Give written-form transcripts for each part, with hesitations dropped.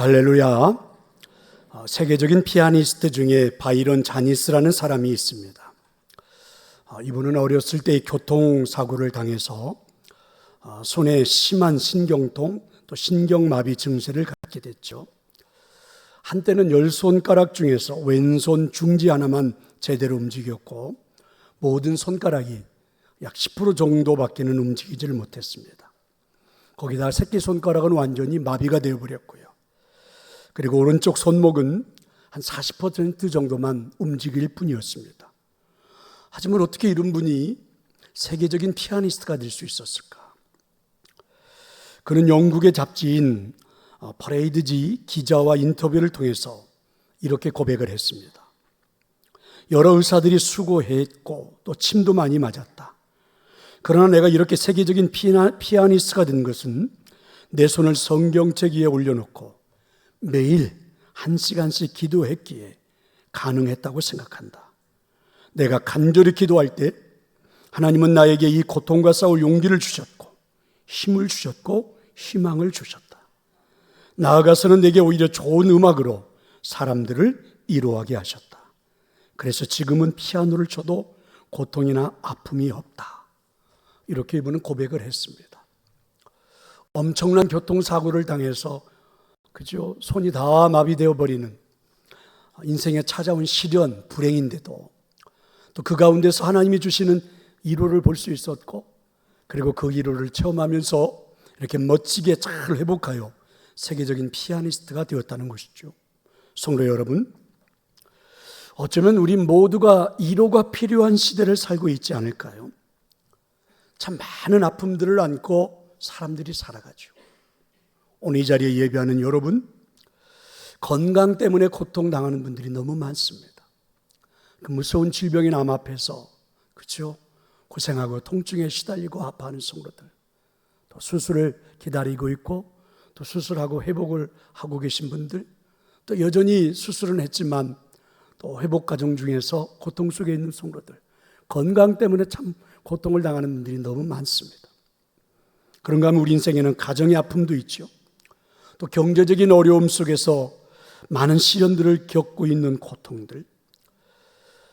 할렐루야. 세계적인 피아니스트 중에 바이런 자니스라는 사람이 있습니다. 이분은 어렸을 때 교통사고를 당해서 손에 심한 신경통 또 신경마비 증세를 갖게 됐죠. 한때는 10손가락 중에서 왼손 중지 하나만 제대로 움직였고 모든 손가락이 약 10% 정도밖에는 움직이지를 못했습니다. 거기다 새끼손가락은 완전히 마비가 되어버렸고요. 그리고 오른쪽 손목은 한 40% 정도만 움직일 뿐이었습니다. 하지만 어떻게 이런 분이 세계적인 피아니스트가 될 수 있었을까? 그는 영국의 잡지인 퍼레이드지 기자와 인터뷰를 통해서 이렇게 고백을 했습니다. 여러 의사들이 수고했고 또 침도 많이 맞았다. 그러나 내가 이렇게 세계적인 피아니스트가 된 것은 내 손을 성경책 위에 올려놓고 매일 1시간씩 기도했기에 가능했다고 생각한다. 내가 간절히 기도할 때 하나님은 나에게 이 고통과 싸울 용기를 주셨고 힘을 주셨고 희망을 주셨다. 나아가서는 내게 오히려 좋은 음악으로 사람들을 위로하게 하셨다. 그래서 지금은 피아노를 쳐도 고통이나 아픔이 없다. 이렇게 이분은 고백을 했습니다. 엄청난 교통사고를 당해서 손이 다 마비되어 버리는 인생에 찾아온 시련, 불행인데도 또 그 가운데서 하나님이 주시는 위로를 볼 수 있었고 그리고 그 위로를 체험하면서 이렇게 멋지게 잘 회복하여 세계적인 피아니스트가 되었다는 것이죠. 성도 여러분, 어쩌면 우리 모두가 위로가 필요한 시대를 살고 있지 않을까요? 참 많은 아픔들을 안고 사람들이 살아가죠. 오늘 이 자리에 예배하는 여러분, 건강 때문에 고통당하는 분들이 너무 많습니다. 그 무서운 질병의 남 앞에서 고생하고 통증에 시달리고 아파하는 성도들, 또 수술을 기다리고 있고 또 수술하고 회복을 하고 계신 분들, 또 여전히 수술은 했지만 또 회복 과정 중에서 고통 속에 있는 성도들, 건강 때문에 참 고통을 당하는 분들이 너무 많습니다. 그런가 하면 우리 인생에는 가정의 아픔도 있죠. 또 경제적인 어려움 속에서 많은 시련들을 겪고 있는 고통들,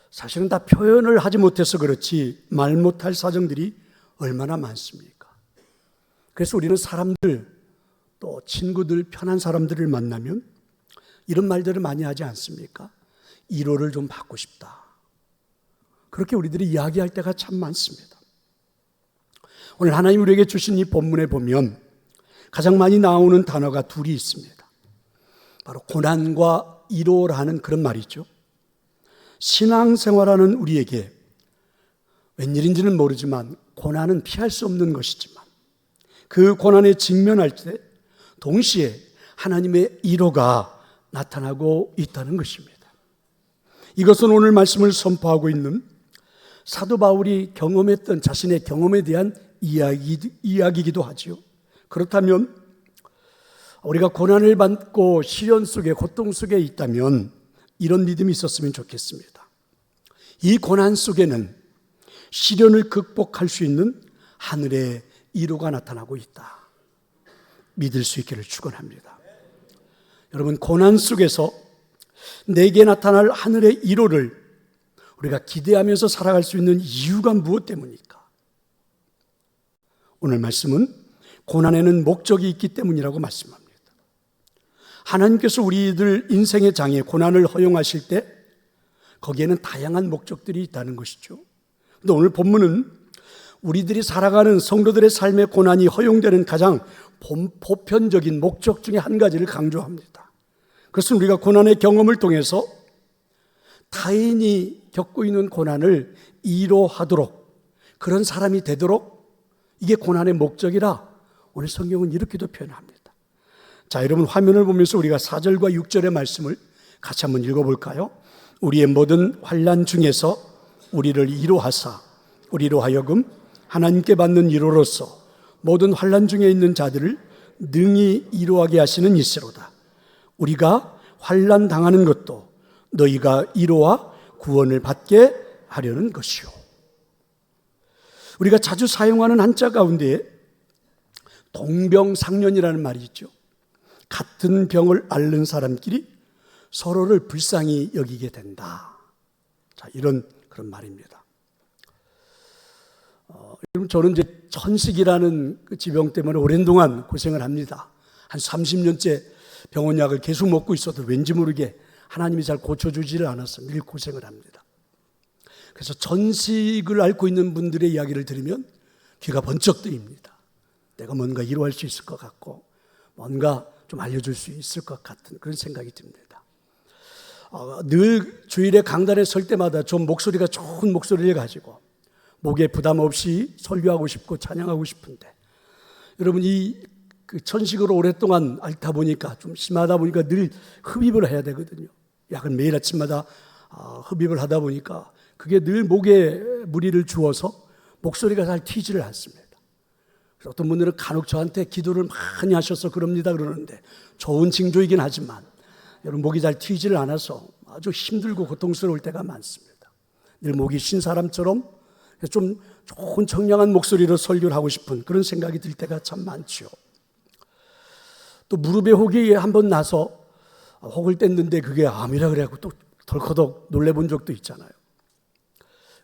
사실은 다 표현을 하지 못해서 그렇지 말 못할 사정들이 얼마나 많습니까? 그래서 우리는 사람들, 또 친구들, 편한 사람들을 만나면 이런 말들을 많이 하지 않습니까? 위로를 좀 받고 싶다. 그렇게 우리들이 이야기할 때가 참 많습니다. 오늘 하나님 우리에게 주신 이 본문에 보면 가장 많이 나오는 단어가 둘이 있습니다. 바로 고난과 위로라는 그런 말이죠. 신앙생활하는 우리에게 웬일인지는 모르지만 고난은 피할 수 없는 것이지만 그 고난에 직면할 때 동시에 하나님의 위로가 나타나고 있다는 것입니다. 이것은 오늘 말씀을 선포하고 있는 사도 바울이 경험했던 자신의 경험에 대한 이야기이기도 하죠. 그렇다면 우리가 고난을 받고 시련 속에 고통 속에 있다면 이런 믿음이 있었으면 좋겠습니다. 이 고난 속에는 시련을 극복할 수 있는 하늘의 위로가 나타나고 있다. 믿을 수 있기를 축원합니다. 여러분, 고난 속에서 내게 나타날 하늘의 위로를 우리가 기대하면서 살아갈 수 있는 이유가 무엇 때문입니까? 오늘 말씀은 고난에는 목적이 있기 때문이라고 말씀합니다. 하나님께서 우리들 인생의 장에 고난을 허용하실 때 거기에는 다양한 목적들이 있다는 것이죠. 그런데 오늘 본문은 우리들이 살아가는 성도들의 삶의 고난이 허용되는 가장 보편적인 목적 중에 한 가지를 강조합니다. 그것은 우리가 고난의 경험을 통해서 타인이 겪고 있는 고난을 위로하도록, 그런 사람이 되도록, 이게 고난의 목적이라 오늘 성경은 이렇게도 표현합니다. 자, 여러분 화면을 보면서 우리가 4절과 6절의 말씀을 같이 한번 읽어볼까요? 우리의 모든 환난 중에서 우리를 위로하사 우리로 하여금 하나님께 받는 위로로서 모든 환난 중에 있는 자들을 능히 위로하게 하시는 이시로다. 우리가 환난 당하는 것도 너희가 위로와 구원을 받게 하려는 것이요. 우리가 자주 사용하는 한자 가운데 동병상련이라는 말이 있죠. 같은 병을 앓는 사람끼리 서로를 불쌍히 여기게 된다. 자, 이런 그런 말입니다. 여러분, 저는 이제 천식이라는 그 지병 때문에 오랜 동안 고생을 합니다. 한 30년째 병원약을 계속 먹고 있어도 왠지 모르게 하나님이 잘 고쳐주지를 않아서 늘 고생을 합니다. 그래서 천식을 앓고 있는 분들의 이야기를 들으면 귀가 번쩍 뜨입니다. 내가 뭔가 이루할 수 있을 것 같고 뭔가 좀 알려줄 수 있을 것 같은 그런 생각이 듭니다. 늘 주일에 강단에 설 때마다 좀 목소리가 좋은 목소리를 가지고 목에 부담 없이 설교하고 싶고 찬양하고 싶은데, 여러분 그 천식으로 오랫동안 앓다 보니까 좀 심하다 보니까 늘 흡입을 해야 되거든요. 약을 매일 아침마다 흡입을 하다 보니까 그게 늘 목에 무리를 주어서 목소리가 잘 튀지를 않습니다. 그래서 어떤 분들은 간혹 저한테 기도를 많이 하셔서 그럽니다 그러는데, 좋은 징조이긴 하지만 여러분 목이 잘 튀지를 않아서 아주 힘들고 고통스러울 때가 많습니다. 늘 목이 쉰 사람처럼 좀 좋은 청량한 목소리로 설교를 하고 싶은 그런 생각이 들 때가 참 많죠. 또 무릎에 혹이 한번 나서 혹을 뗐는데 그게 암이라 그래갖고 또 덜커덕 놀래본 적도 있잖아요.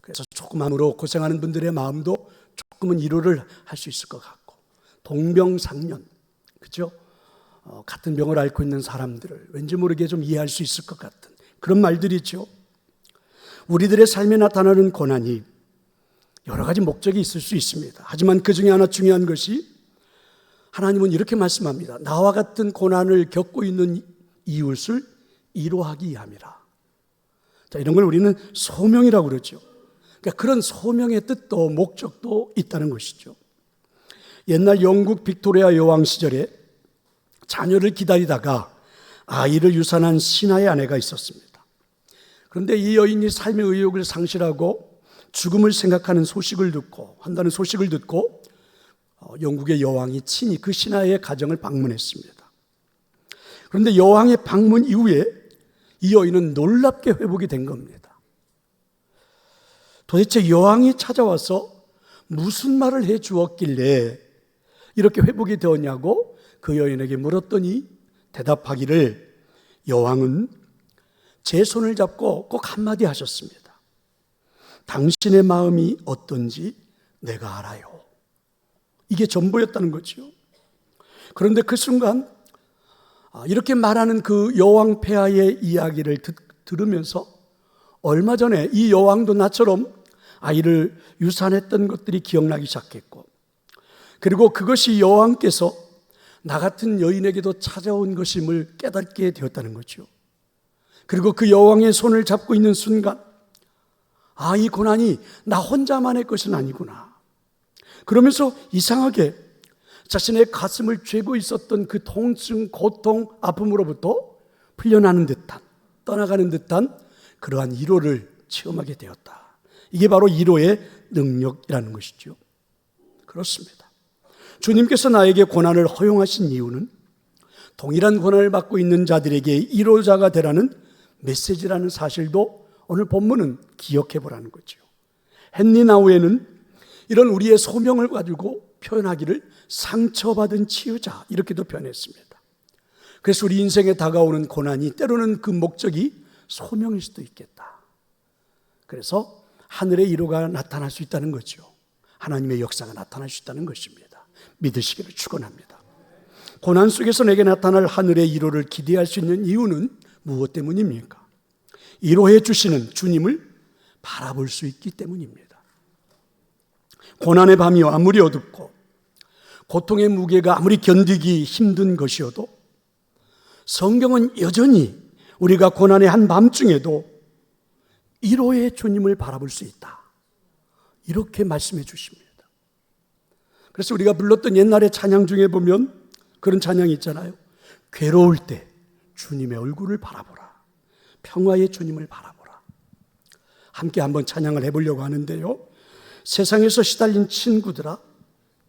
그래서 조그마음으로 고생하는 분들의 마음도 조금은 위로를 할 수 있을 것 같고, 동병상련, 그렇죠? 같은 병을 앓고 있는 사람들을 왠지 모르게 좀 이해할 수 있을 것 같은 그런 말들이죠. 우리들의 삶에 나타나는 고난이 여러 가지 목적이 있을 수 있습니다. 하지만 그 중에 하나 중요한 것이, 하나님은 이렇게 말씀합니다. 나와 같은 고난을 겪고 있는 이웃을 위로하기 위함이라. 자, 이런 걸 우리는 소명이라고 그러죠. 그러니까 그런 소명의 뜻도 목적도 있다는 것이죠. 옛날 영국 빅토리아 여왕 시절에 자녀를 기다리다가 아이를 유산한 신하의 아내가 있었습니다. 그런데 이 여인이 삶의 의욕을 상실하고 죽음을 생각하는 소식을 듣고 영국의 여왕이 친히 그 신하의 가정을 방문했습니다. 그런데 여왕의 방문 이후에 이 여인은 놀랍게 회복이 된 겁니다. 도대체 여왕이 찾아와서 무슨 말을 해 주었길래 이렇게 회복이 되었냐고 그 여인에게 물었더니 대답하기를, 여왕은 제 손을 잡고 꼭 한마디 하셨습니다. 당신의 마음이 어떤지 내가 알아요. 이게 전부였다는 거죠. 그런데 그 순간 이렇게 말하는 그 여왕 폐하의 이야기를 들으면서 얼마 전에 이 여왕도 나처럼 아이를 유산했던 것들이 기억나기 시작했고, 그리고 그것이 여왕께서 나 같은 여인에게도 찾아온 것임을 깨닫게 되었다는 거죠. 그리고 그 여왕의 손을 잡고 있는 순간, 이 고난이 나 혼자만의 것은 아니구나. 그러면서 이상하게 자신의 가슴을 죄고 있었던 그 통증, 고통, 아픔으로부터 풀려나는 듯한, 떠나가는 듯한 그러한 위로를 체험하게 되었다. 이게 바로 위로의 능력이라는 것이죠. 그렇습니다. 주님께서 나에게 고난을 허용하신 이유는 동일한 고난을 받고 있는 자들에게 위로자가 되라는 메시지라는 사실도 오늘 본문은 기억해 보라는 거죠. 헨리 나우에는 이런 우리의 소명을 가지고 표현하기를 상처받은 치유자, 이렇게도 표현했습니다. 그래서 우리 인생에 다가오는 고난이 때로는 그 목적이 소명일 수도 있겠다. 그래서 하늘의 위로가 나타날 수 있다는 거죠. 하나님의 역사가 나타날 수 있다는 것입니다. 믿으시기를 축원합니다. 고난 속에서 내게 나타날 하늘의 위로를 기대할 수 있는 이유는 무엇 때문입니까? 위로해 주시는 주님을 바라볼 수 있기 때문입니다. 고난의 밤이 아무리 어둡고 고통의 무게가 아무리 견디기 힘든 것이어도 성경은 여전히 우리가 고난의 한밤중에도 위로의 주님을 바라볼 수 있다, 이렇게 말씀해 주십니다. 그래서 우리가 불렀던 옛날의 찬양 중에 보면 그런 찬양이 있잖아요. 괴로울 때 주님의 얼굴을 바라보라, 평화의 주님을 바라보라. 함께 한번 찬양을 해보려고 하는데요, 세상에서 시달린 친구들아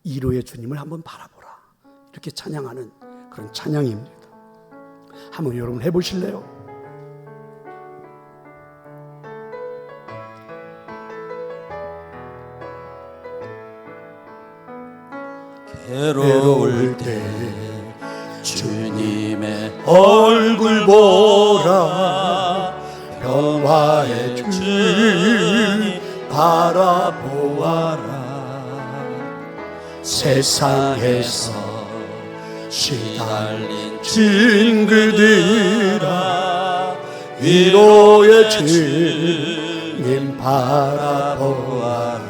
위로의 주님을 한번 바라보라, 이렇게 찬양하는 그런 찬양입니다. 한번 여러분 해보실래요? 괴로울 때 주님 얼굴 보라. 평화의 주님 바라보아라. 세상에서 시달린 친구들아, 위로의 주님 바라보아라.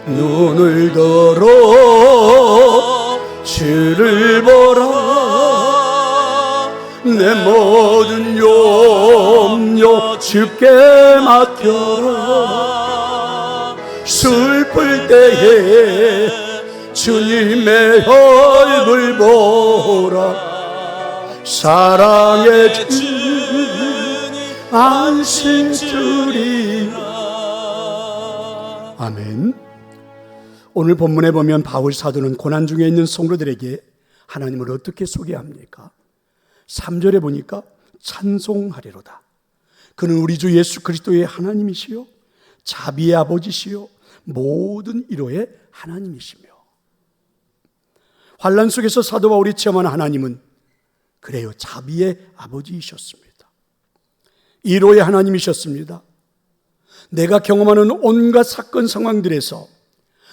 눈을 들어 주를 보라. 내 모든 염려 주께 맡겨라. 슬플 때에 주님의 얼굴 보라. 사랑의 주님 안심 주리라. 아멘. 오늘 본문에 보면 바울 사도는 고난 중에 있는 성도들에게 하나님을 어떻게 소개합니까? 3절에 보니까 찬송하리로다. 그는 우리 주 예수 그리스도의 하나님이시요 자비의 아버지시요 모든 위로의 하나님이시며. 환난 속에서 사도 바울이 체험한 하나님은 그래요, 자비의 아버지이셨습니다. 위로의 하나님이셨습니다. 내가 경험하는 온갖 사건 상황들에서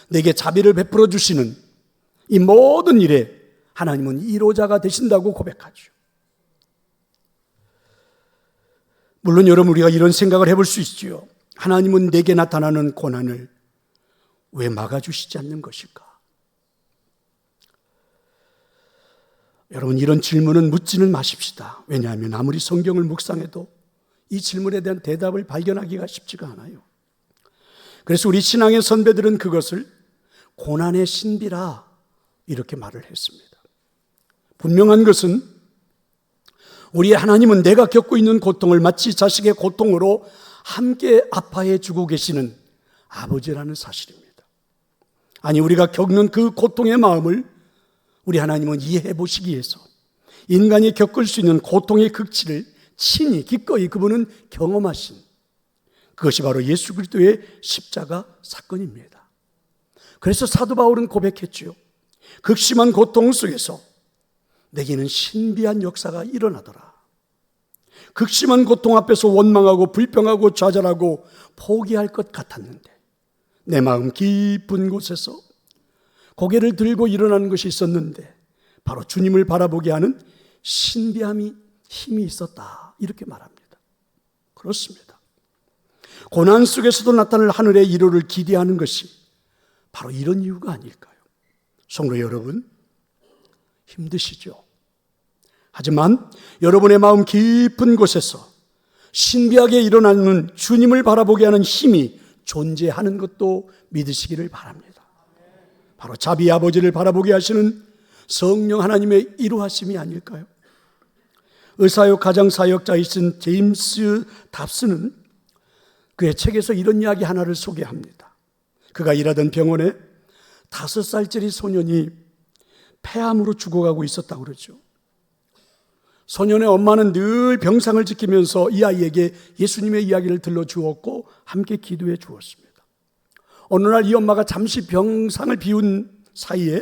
내게 자비를 베풀어 주시는 이 모든 일에 하나님은 위로자가 되신다고 고백하죠. 물론 여러분, 우리가 이런 생각을 해볼 수 있지요. 하나님은 내게 나타나는 고난을 왜 막아주시지 않는 것일까? 여러분, 이런 질문은 묻지는 마십시다. 왜냐하면 아무리 성경을 묵상해도 이 질문에 대한 대답을 발견하기가 쉽지가 않아요. 그래서 우리 신앙의 선배들은 그것을 고난의 신비라 이렇게 말을 했습니다. 분명한 것은 우리 하나님은 내가 겪고 있는 고통을 마치 자식의 고통으로 함께 아파해 주고 계시는 아버지라는 사실입니다. 아니, 우리가 겪는 그 고통의 마음을 우리 하나님은 이해해 보시기 위해서 인간이 겪을 수 있는 고통의 극치를 친히 기꺼이 그분은 경험하신, 그것이 바로 예수 그리스도의 십자가 사건입니다. 그래서 사도 바울은 고백했지요. 극심한 고통 속에서 내게는 신비한 역사가 일어나더라. 극심한 고통 앞에서 원망하고 불평하고 좌절하고 포기할 것 같았는데 내 마음 깊은 곳에서 고개를 들고 일어나는 것이 있었는데 바로 주님을 바라보게 하는 신비함이, 힘이 있었다, 이렇게 말합니다. 그렇습니다. 고난 속에서도 나타날 하늘의 위로를 기대하는 것이 바로 이런 이유가 아닐까요? 성도 여러분, 힘드시죠? 하지만 여러분의 마음 깊은 곳에서 신비하게 일어나는 주님을 바라보게 하는 힘이 존재하는 것도 믿으시기를 바랍니다. 바로 자비 아버지를 바라보게 하시는 성령 하나님의 이루하심이 아닐까요? 의사요 가정사역자이신 제임스 답스는 그의 책에서 이런 이야기 하나를 소개합니다. 그가 일하던 병원에 5살짜리 소년이 폐암으로 죽어가고 있었다고 그러죠. 소년의 엄마는 늘 병상을 지키면서 이 아이에게 예수님의 이야기를 들려주었고 함께 기도해 주었습니다. 어느 날 이 엄마가 잠시 병상을 비운 사이에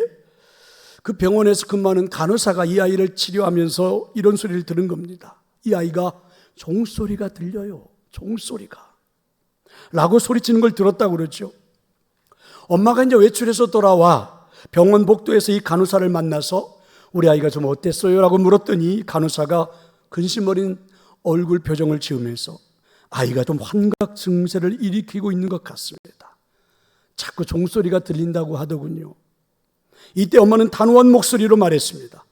그 병원에서 근무하는 간호사가 이 아이를 치료하면서 이런 소리를 들은 겁니다. 이 아이가 종소리가 들려요. 종소리가. 라고 소리치는 걸 들었다고 그러죠. 엄마가 이제 외출해서 돌아와 병원 복도에서 이 간호사를 만나서 우리 아이가 좀 어땠어요? 라고 물었더니 간호사가 근심 어린 얼굴 표정을 지으면서 아이가 좀 환각 증세를 일으키고 있는 것 같습니다. 자꾸 종소리가 들린다고 하더군요. 이때 엄마는 단호한 목소리로 말했습니다.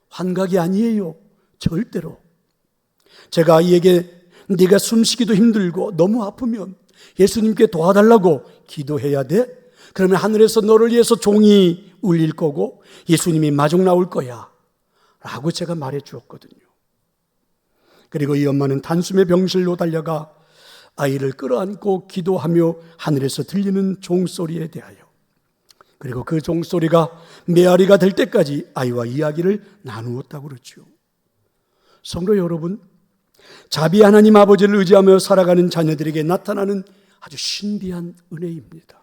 환각이 아니에요. 절대로. 제가 아이에게 네가 숨쉬기도 힘들고 너무 아프면 예수님께 도와달라고 기도해야 돼? 그러면 하늘에서 너를 위해서 종이 울릴 거고 예수님이 마중 나올 거야 라고 제가 말해 주었거든요. 그리고 이 엄마는 단숨에 병실로 달려가 아이를 끌어안고 기도하며 하늘에서 들리는 종소리에 대하여, 그리고 그 종소리가 메아리가 될 때까지 아이와 이야기를 나누었다고 그러죠. 성도 여러분, 자비 하나님 아버지를 의지하며 살아가는 자녀들에게 나타나는 아주 신비한 은혜입니다.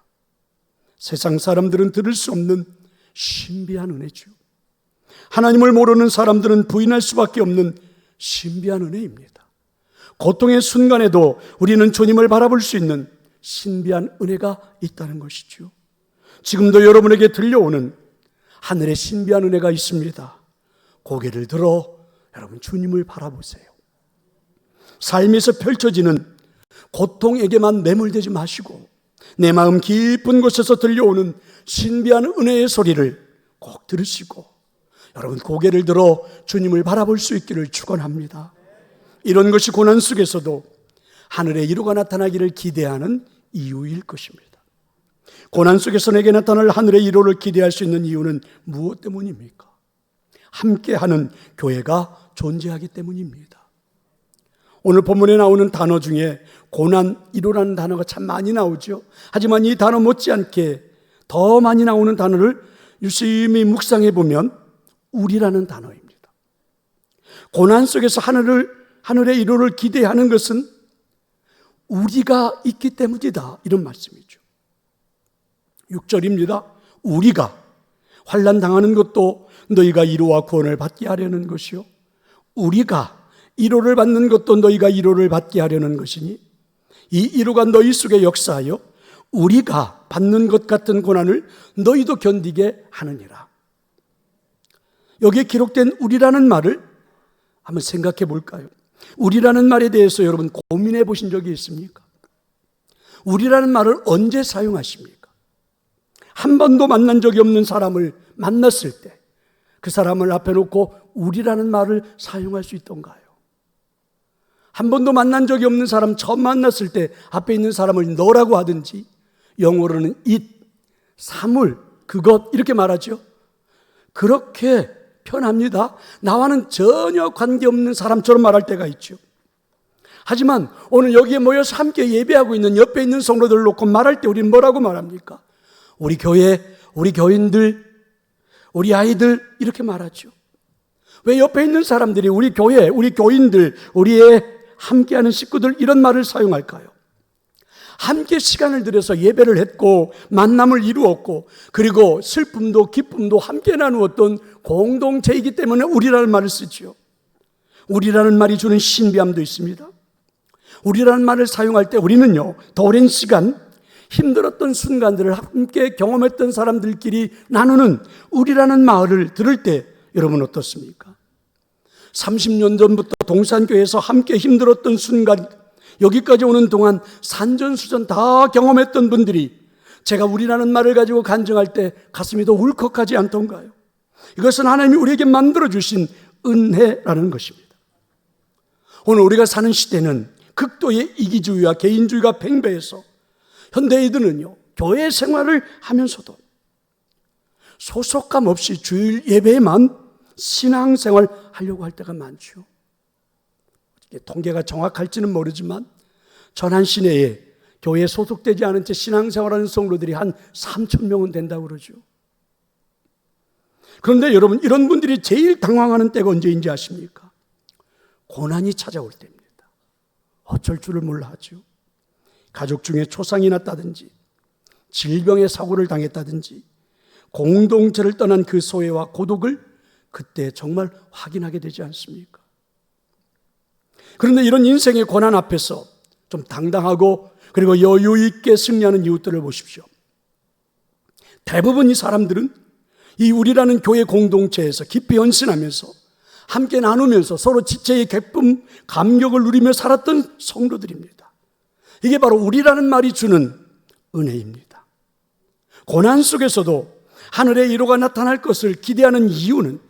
세상 사람들은 들을 수 없는 신비한 은혜죠. 하나님을 모르는 사람들은 부인할 수밖에 없는 신비한 은혜입니다. 고통의 순간에도 우리는 주님을 바라볼 수 있는 신비한 은혜가 있다는 것이죠. 지금도 여러분에게 들려오는 하늘의 신비한 은혜가 있습니다. 고개를 들어 여러분 주님을 바라보세요. 삶에서 펼쳐지는 고통에게만 매몰되지 마시고 내 마음 깊은 곳에서 들려오는 신비한 은혜의 소리를 꼭 들으시고 여러분 고개를 들어 주님을 바라볼 수 있기를 축원합니다. 이런 것이 고난 속에서도 하늘의 위로가 나타나기를 기대하는 이유일 것입니다. 고난 속에서 내게 나타날 하늘의 위로를 기대할 수 있는 이유는 무엇 때문입니까? 함께하는 교회가 존재하기 때문입니다. 오늘 본문에 나오는 단어 중에 고난, 위로라는 단어가 참 많이 나오죠. 하지만 이 단어 못지않게 더 많이 나오는 단어를 유심히 묵상해 보면 우리라는 단어입니다. 고난 속에서 하늘의 위로를 기대하는 것은 우리가 있기 때문이다, 이런 말씀이죠. 6절입니다. 우리가 환난 당하는 것도 너희가 위로와 구원을 받게 하려는 것이요, 우리가 위로를 받는 것도 너희가 위로를 받게 하려는 것이니 이 위로가 너희 속에 역사하여 우리가 받는 것 같은 고난을 너희도 견디게 하느니라. 여기에 기록된 우리라는 말을 한번 생각해 볼까요? 우리라는 말에 대해서 여러분 고민해 보신 적이 있습니까? 우리라는 말을 언제 사용하십니까? 한 번도 만난 적이 없는 사람을 만났을 때 그 사람을 앞에 놓고 우리라는 말을 사용할 수 있던가요? 한 번도 만난 적이 없는 사람 처음 만났을 때 앞에 있는 사람을 너라고 하든지 영어로는 it, 사물, 그것 이렇게 말하죠. 그렇게 편합니다. 나와는 전혀 관계없는 사람처럼 말할 때가 있죠. 하지만 오늘 여기에 모여서 함께 예배하고 있는 옆에 있는 성도들을 놓고 말할 때 우리는 뭐라고 말합니까? 우리 교회, 우리 교인들, 우리 아이들 이렇게 말하죠. 왜 옆에 있는 사람들이 우리 교회, 우리 교인들, 우리의 함께하는 식구들 이런 말을 사용할까요? 함께 시간을 들여서 예배를 했고 만남을 이루었고 그리고 슬픔도 기쁨도 함께 나누었던 공동체이기 때문에 우리라는 말을 쓰죠. 우리라는 말이 주는 신비함도 있습니다. 우리라는 말을 사용할 때 우리는요, 더 오랜 시간 힘들었던 순간들을 함께 경험했던 사람들끼리 나누는 우리라는 말을 들을 때 여러분 어떻습니까? 30년 전부터 동산교회에서 함께 힘들었던 순간 여기까지 오는 동안 산전수전 다 경험했던 분들이 제가 우리라는 말을 가지고 간증할 때 가슴이 더 울컥하지 않던가요? 이것은 하나님이 우리에게 만들어주신 은혜라는 것입니다. 오늘 우리가 사는 시대는 극도의 이기주의와 개인주의가 팽배해서 현대인들은요, 교회 생활을 하면서도 소속감 없이 주일 예배에만 신앙생활 하려고 할 때가 많죠. 통계가 정확할지는 모르지만 전한 시내에 교회에 소속되지 않은 채 신앙생활하는 성도들이 한 3,000명은 된다고 그러죠. 그런데 여러분, 이런 분들이 제일 당황하는 때가 언제인지 아십니까? 고난이 찾아올 때입니다. 어쩔 줄을 몰라 하죠. 가족 중에 초상이 났다든지 질병의 사고를 당했다든지 공동체를 떠난 그 소외와 고독을 그때 정말 확인하게 되지 않습니까? 그런데 이런 인생의 고난 앞에서 좀 당당하고 그리고 여유 있게 승리하는 이웃들을 보십시오. 대부분 이 사람들은 이 우리라는 교회 공동체에서 깊이 헌신하면서 함께 나누면서 서로 지체의 기쁨, 감격을 누리며 살았던 성도들입니다. 이게 바로 우리라는 말이 주는 은혜입니다. 고난 속에서도 하늘의 위로가 나타날 것을 기대하는 이유는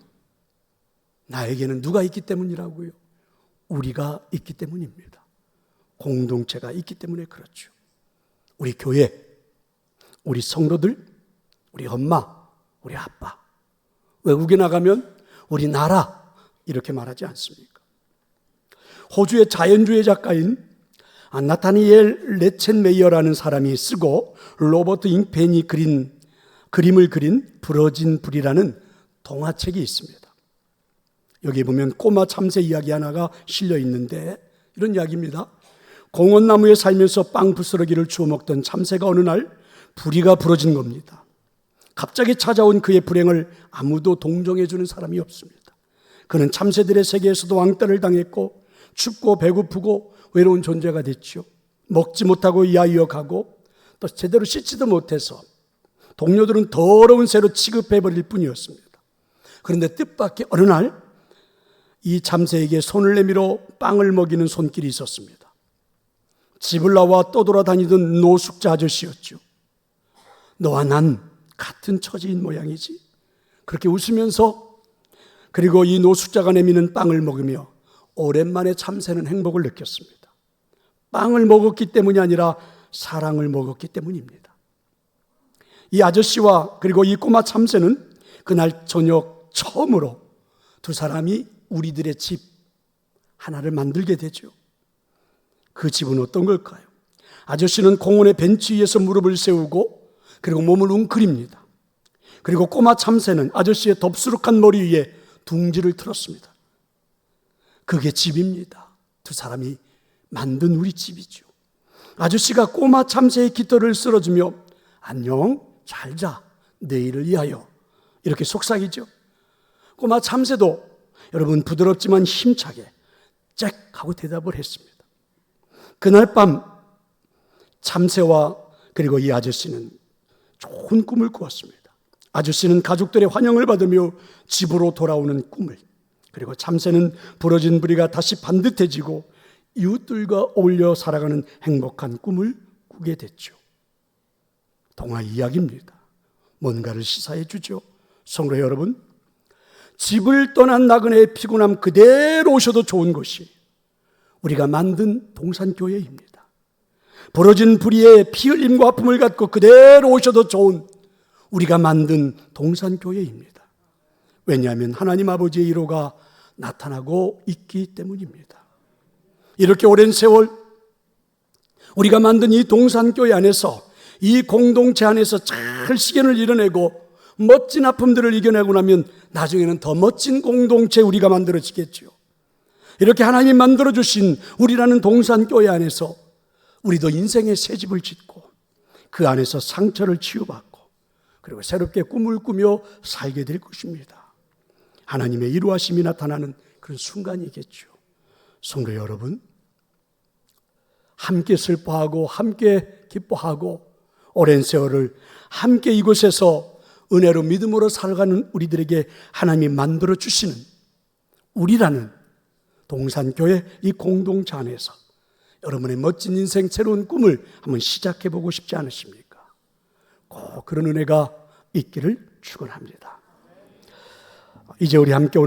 나에게는 누가 있기 때문이라고요? 우리가 있기 때문입니다. 공동체가 있기 때문에 그렇죠. 우리 교회, 우리 성도들, 우리 엄마, 우리 아빠, 외국에 나가면 우리 나라 이렇게 말하지 않습니까? 호주의 자연주의 작가인 나타니엘 레첸메이어라는 사람이 쓰고 로버트 잉펜이 그림을 그린 부러진 불이라는 동화책이 있습니다. 여기 보면 꼬마 참새 이야기 하나가 실려 있는데 이런 이야기입니다. 공원나무에 살면서 빵 부스러기를 주워 먹던 참새가 어느 날 부리가 부러진 겁니다. 갑자기 찾아온 그의 불행을 아무도 동정해 주는 사람이 없습니다. 그는 참새들의 세계에서도 왕따를 당했고 춥고 배고프고 외로운 존재가 됐죠. 먹지 못하고 야유어가고 또 제대로 씻지도 못해서 동료들은 더러운 새로 취급해버릴 뿐이었습니다. 그런데 뜻밖의 어느 날 이 참새에게 손을 내밀어 빵을 먹이는 손길이 있었습니다. 집을 나와 떠돌아다니던 노숙자 아저씨였죠. 너와 난 같은 처지인 모양이지. 그렇게 웃으면서 그리고 이 노숙자가 내미는 빵을 먹으며 오랜만에 참새는 행복을 느꼈습니다. 빵을 먹었기 때문이 아니라 사랑을 먹었기 때문입니다. 이 아저씨와 그리고 이 꼬마 참새는 그날 저녁 처음으로 두 사람이 우리들의 집 하나를 만들게 되죠. 그 집은 어떤 걸까요? 아저씨는 공원의 벤치 위에서 무릎을 세우고 그리고 몸을 웅크립니다. 그리고 꼬마 참새는 아저씨의 덥수룩한 머리 위에 둥지를 틀었습니다. 그게 집입니다. 두 사람이 만든 우리 집이죠. 아저씨가 꼬마 참새의 깃털을 쓸어주며 안녕, 잘 자, 내일을 위하여 이렇게 속삭이죠. 꼬마 참새도 여러분 부드럽지만 힘차게 짹 하고 대답을 했습니다. 그날 밤 참새와 그리고 이 아저씨는 좋은 꿈을 꾸었습니다. 아저씨는 가족들의 환영을 받으며 집으로 돌아오는 꿈을, 그리고 참새는 부러진 부리가 다시 반듯해지고 이웃들과 어울려 살아가는 행복한 꿈을 꾸게 됐죠. 동화 이야기입니다. 뭔가를 시사해 주죠. 성도 여러분, 집을 떠난 나그네의 피곤함 그대로 오셔도 좋은 것이 우리가 만든 동산교회입니다. 부러진 부리에 피 흘림과 아픔을 갖고 그대로 오셔도 좋은 우리가 만든 동산교회입니다. 왜냐하면 하나님 아버지의 1호가 나타나고 있기 때문입니다. 이렇게 오랜 세월 우리가 만든 이 동산교회 안에서, 이 공동체 안에서 잘 시련을 이뤄내고 멋진 아픔들을 이겨내고 나면 나중에는 더 멋진 공동체 우리가 만들어지겠죠. 이렇게 하나님이 만들어주신 우리라는 동산교회 안에서 우리도 인생의 새 집을 짓고 그 안에서 상처를 치유받고 그리고 새롭게 꿈을 꾸며 살게 될 것입니다. 하나님의 이루하심이 나타나는 그런 순간이겠죠. 성도 여러분, 함께 슬퍼하고 함께 기뻐하고 오랜 세월을 함께 이곳에서 은혜로 믿음으로 살아가는 우리들에게 하나님이 만들어주시는 우리라는 동산교회 이 공동체 안에서 여러분의 멋진 인생 새로운 꿈을 한번 시작해보고 싶지 않으십니까? 꼭 그런 은혜가 있기를 축원합니다. 이제 우리 함께